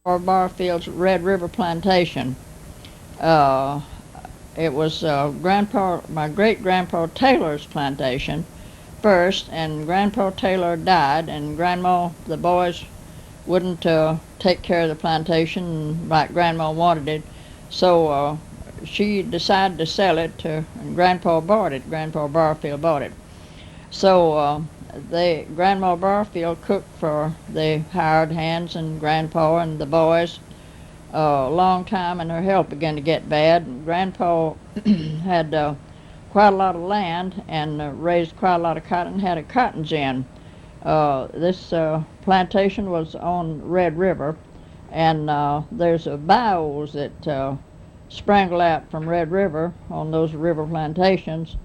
or Barfield's Red River Plantation. Uh, it was my great grandpa Taylor's plantation first, and Grandpa Taylor died, and Grandma, the boys wouldn't take care of the plantation like Grandma wanted it, so she decided to sell it to, and Grandpa bought it. Grandpa Barfield bought it. So Grandma Barfield cooked for the hired hands and Grandpa and the boys a long time, and her health began to get bad. And Grandpa had quite a lot of land and raised quite a lot of cotton, and had a cotton gin. This plantation was on Red River, and there's a bayous that sprangle out from Red River on those river plantations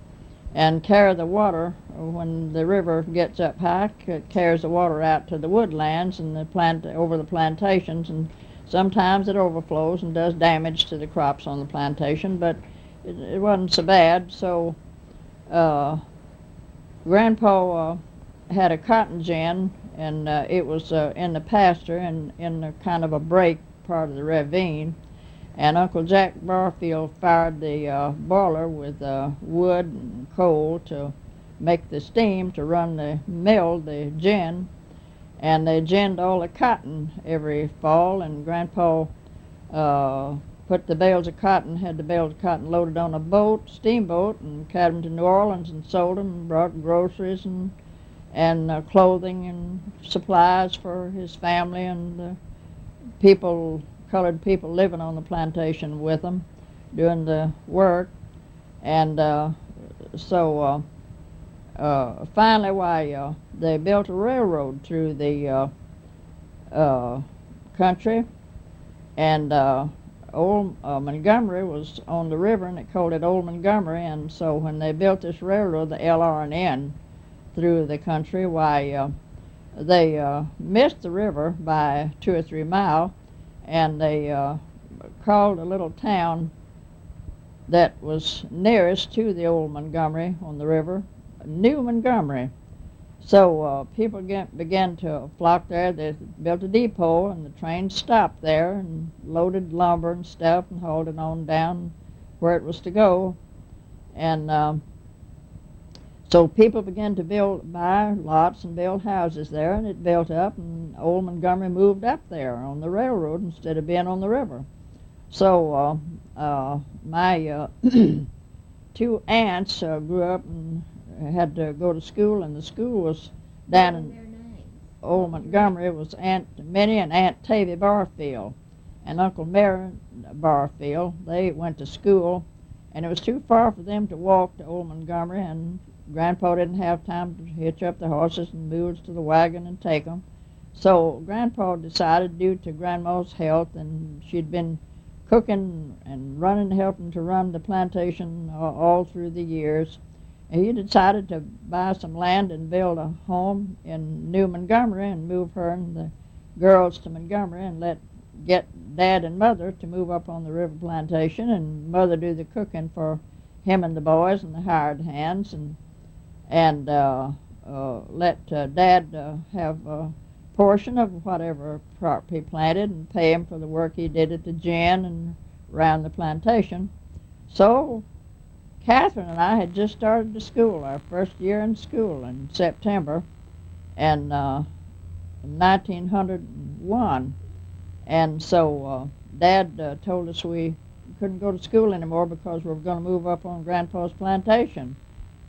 and carry the water. When the river gets up high, it carries the water out to the woodlands and over the plantations, and sometimes it overflows and does damage to the crops on the plantation, but it wasn't so bad. So Grandpa had a cotton gin, and it was in the pasture and in a kind of a break part of the ravine. And Uncle Jack Barfield fired the boiler with wood and coal to make the steam to run the mill, the gin. And they ginned all the cotton every fall, and Grandpa put the bales of cotton, had the bales of cotton loaded on a steamboat, and carried them to New Orleans and sold them, and brought groceries and clothing and supplies for his family and the colored people living on the plantation with them doing the work. And so finally, they built a railroad through the country, and old Montgomery was on the river, and they called it Old Montgomery. And so when they built this railroad, the LR&N, through the country, they missed the river by 2 or 3 miles, and they called a little town that was nearest to the old Montgomery on the river New Montgomery. So people began to flock there. They built a depot, and the trains stopped there and loaded lumber and stuff and hauled it on down where it was to go. And so people began to buy lots and build houses there, and it built up, and old Montgomery moved up there on the railroad instead of being on the river. So my 2 aunts grew up and had to go to school, and the school was down in Old Montgomery. It was Aunt Minnie and Aunt Tavy Barfield and Uncle Mary Barfield. They went to school, and it was too far for them to walk to Old Montgomery, and Grandpa didn't have time to hitch up the horses and mules to the wagon and take them. So Grandpa decided, due to Grandma's health, and she'd been cooking and helping to run the plantation all through the years, and he decided to buy some land and build a home in New Montgomery and move her and the girls to Montgomery, and get Dad and Mother to move up on the river plantation, and Mother do the cooking for him and the boys and the hired hands, and let Dad have a portion of whatever crop he planted and pay him for the work he did at the gin and around the plantation. So Catherine and I had just started to school, our first year in school in September, and in 1901. And so Dad told us we couldn't go to school anymore because we were going to move up on Grandpa's plantation.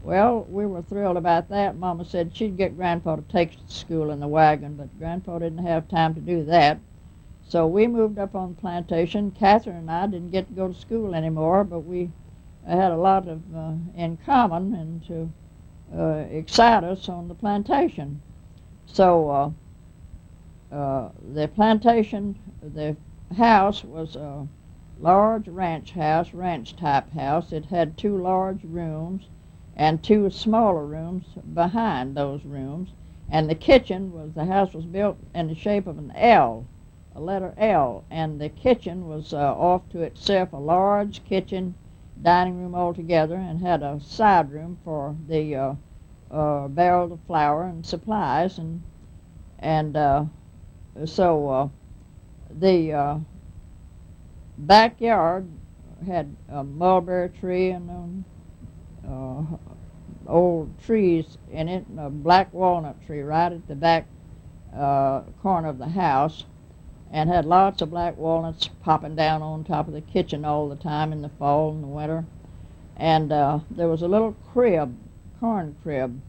Well, we were thrilled about that. Mama said she'd get Grandpa to take us to school in the wagon, but Grandpa didn't have time to do that. So we moved up on the plantation. Catherine and I didn't get to go to school anymore, but we had a lot of in common and to excite us on the plantation. So the plantation, the house was a large ranch type house. It had 2 large rooms and 2 smaller rooms behind those rooms. And the house was built in the shape of an L, a letter L, and the kitchen was off to itself, a large kitchen, dining room altogether, and had a side room for the barrel of flour and supplies. So the backyard had a mulberry tree and old trees in it, and a black walnut tree right at the back corner of the house, and had lots of black walnuts popping down on top of the kitchen all the time in the fall and the winter. And there was a little crib, corn crib,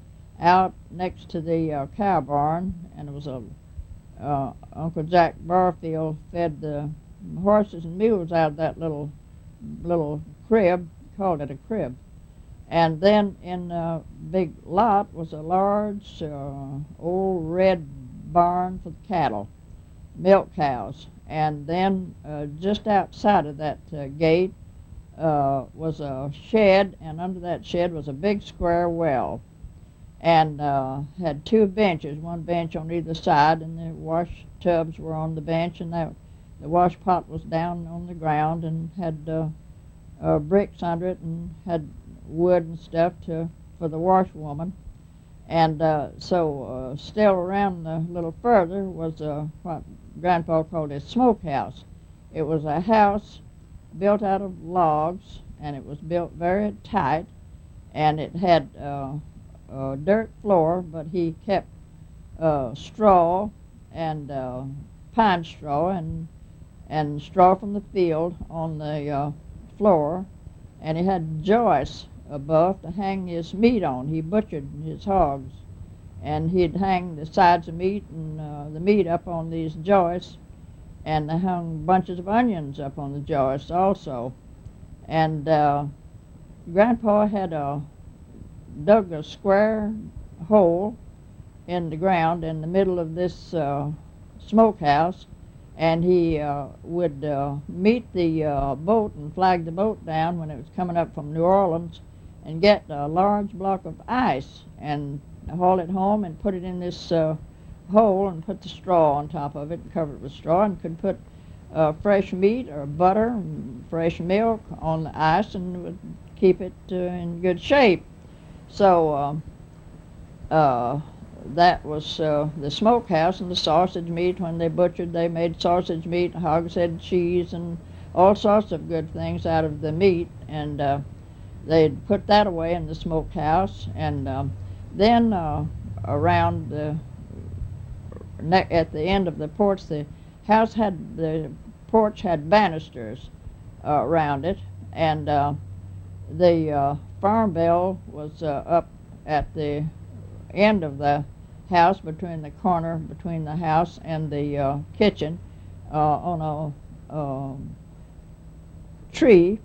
out next to the cow barn, and it was Uncle Jack Barfield fed the horses and mules out of that little crib, called it a crib. And then in a big lot was a large old red barn for cattle, milk cows. And then just outside of that gate was a shed, and under that shed was a big square well, and had two benches, one bench on either side, and the wash tubs were on the bench, and the wash pot was down on the ground and had bricks under it, and had wood and stuff for the washwoman. And so still around a little further was what Grandpa called a smokehouse. It was a house built out of logs, and it was built very tight, and it had a dirt floor, but he kept straw and pine straw and straw from the field on the floor, and he had joists above to hang his meat on. He butchered his hogs, and he'd hang the sides of meat and the meat up on these joists, and they hung bunches of onions up on the joists also. And Grandpa had dug a square hole in the ground in the middle of this smokehouse, and he would meet the boat and flag the boat down when it was coming up from New Orleans, and get a large block of ice and haul it home and put it in this hole and put the straw on top of it and cover it with straw, and could put fresh meat or butter and fresh milk on the ice and would keep it in good shape. So that was the smokehouse. And the sausage meat, when they butchered, they made sausage meat, hogshead cheese, and all sorts of good things out of the meat, and they'd put that away in the smokehouse. And then around at the end of the porch, the porch had banisters around it, and the farm bell was up at the end of the house, between the corner between the house and the kitchen, on a tree.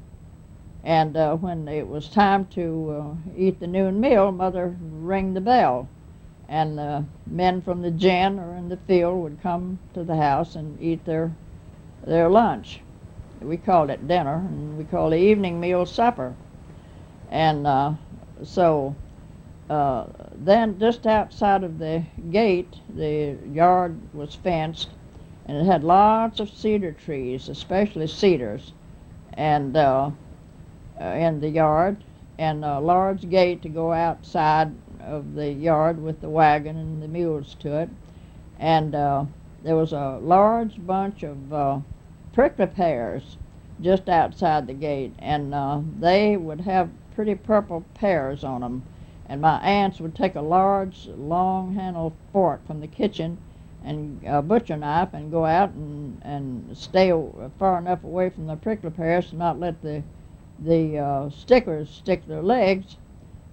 And when it was time to eat the noon meal, Mother rang the bell, and the men from the gin or in the field would come to the house and eat their lunch. We called it dinner, and we called the evening meal supper. And so then just outside of the gate, the yard was fenced, and it had lots of cedar trees, especially cedars, and in the yard, and a large gate to go outside of the yard with the wagon and the mules to it. And there was a large bunch of prickly pears just outside the gate, and they would have pretty purple pears on them. And my aunts would take a large, long-handled fork from the kitchen and a butcher knife and go out and stay far enough away from the prickly pears to not let the stickers stick their legs,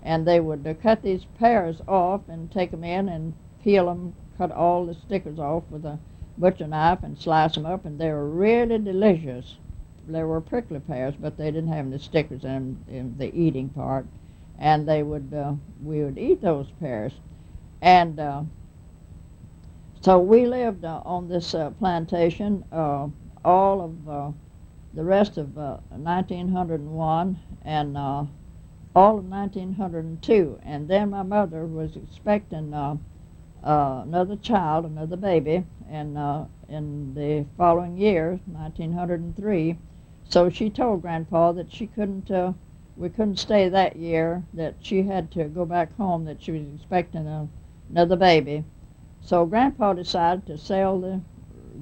and they would cut these pears off and take them in and peel them, cut all the stickers off with a butcher knife and slice them up, and they were really delicious. They were prickly pears, but they didn't have any stickers in the eating part, and we would eat those pears. And so we lived on this plantation all of the rest of 1901 and all of 1902. And then my mother was expecting another child, another baby, and in the following year, 1903. So she told Grandpa that we couldn't stay that year, that she had to go back home, that she was expecting another baby. So Grandpa decided to sell the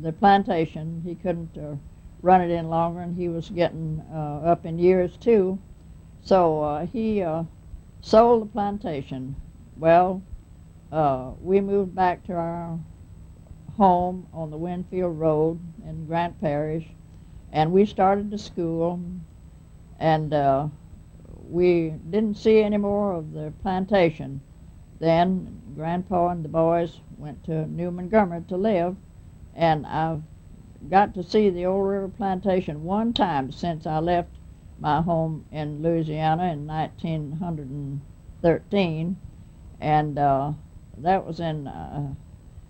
the plantation. He couldn't run it in longer, and he was getting up in years too. So he sold the plantation. Well, we moved back to our home on the Winfield Road in Grant Parish, and we started the school, and we didn't see any more of the plantation. Then Grandpa and the boys went to New Montgomery to live, and I've got to see the Old River Plantation one time since I left my home in Louisiana in 1913, and that was in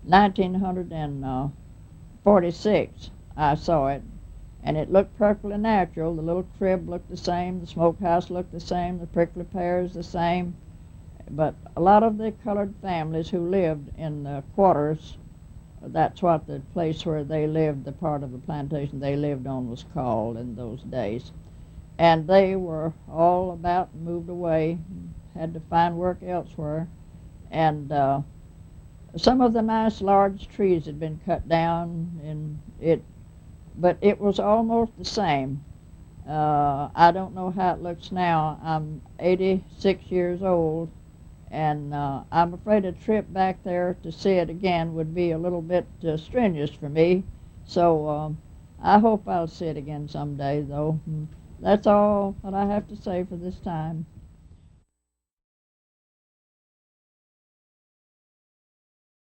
1946. I saw it, and it looked perfectly natural. The little crib looked the same, the smokehouse looked the same, the prickly pears the same, but a lot of the colored families who lived in the quarters, that's what the place where they lived, the part of the plantation they lived on was called in those days. And they were all about moved away, had to find work elsewhere. And some of the nice large trees had been cut down, but it was almost the same. I don't know how it looks now. I'm 86 years old, and I'm afraid a trip back there to see it again would be a little bit strenuous for me. So I hope I'll see it again someday, though. That's all that I have to say for this time.